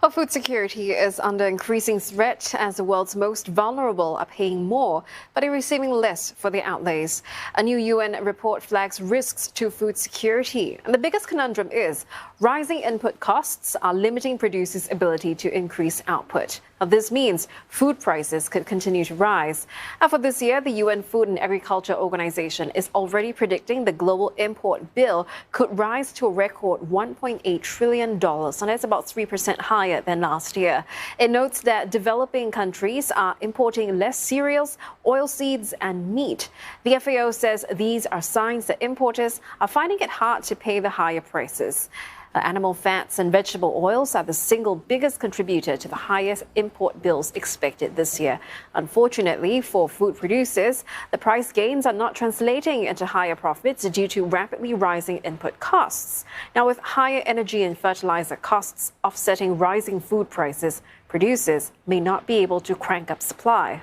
Well, food security is under increasing threat as the world's most vulnerable are paying more, but are receiving less for their outlays. A new UN report flags risks to food security. And the biggest conundrum is rising input costs are limiting producers' ability to increase output. Now, this means food prices could continue to rise. And for this year, the UN Food and Agriculture Organization is already predicting the global import bill could rise to a record $1.8 trillion, and that's about 3% higher than last year. It notes that developing countries are importing less cereals, oilseeds, and meat. The FAO says these are signs that importers are finding it hard to pay the higher prices. Animal fats and vegetable oils are the single biggest contributor to the highest import bills expected this year. Unfortunately, for food producers, the price gains are not translating into higher profits due to rapidly rising input costs. Now, with higher energy and fertilizer costs offsetting rising food prices, producers may not be able to crank up supply.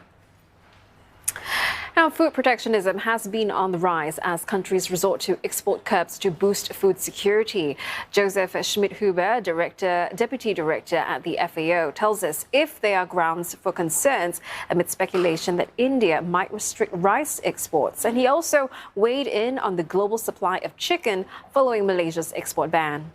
Now, food protectionism has been on the rise as countries resort to export curbs to boost food security. Joseph Schmidhuber, Deputy Director at the FAO, tells us if there are grounds for concerns amid speculation that India might restrict rice exports. And he also weighed in on the global supply of chicken following Malaysia's export ban.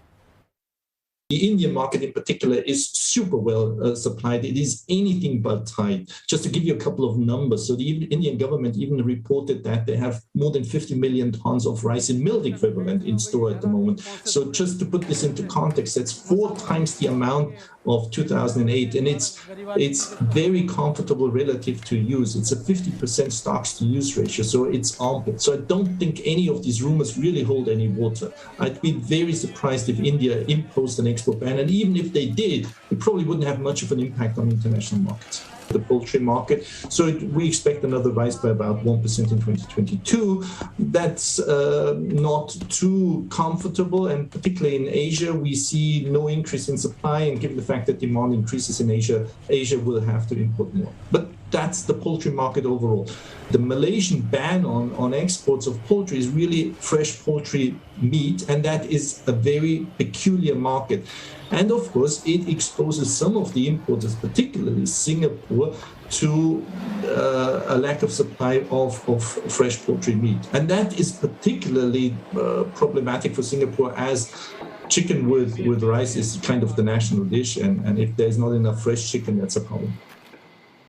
The Indian market in particular is super well supplied. It is anything but tight. Just to give you a couple of numbers, so the Indian government even reported that they have more than 50 million tons of rice in milled equivalent in store at the moment. So just to put this into context, that's 4 times the amount of 2008, and it's very comfortable relative to use. It's a 50% stocks to use ratio, so it's armpit. So I don't think any of these rumors really hold any water. I'd be very surprised if India imposed an export ban, and even if they did, it probably wouldn't have much of an impact on international markets. The poultry market. So we expect another rise by about 1% in 2022. That's not too comfortable, and particularly in Asia, we see no increase in supply, and given the fact that demand increases in Asia, Asia will have to import more. But that's the poultry market overall. The Malaysian ban on exports of poultry is really fresh poultry meat, and that is a very peculiar market. And of course, it exposes some of the importers, particularly Singapore, to a lack of supply of fresh poultry meat. And that is particularly problematic for Singapore, as chicken with rice is kind of the national dish. And if there's not enough fresh chicken, that's a problem.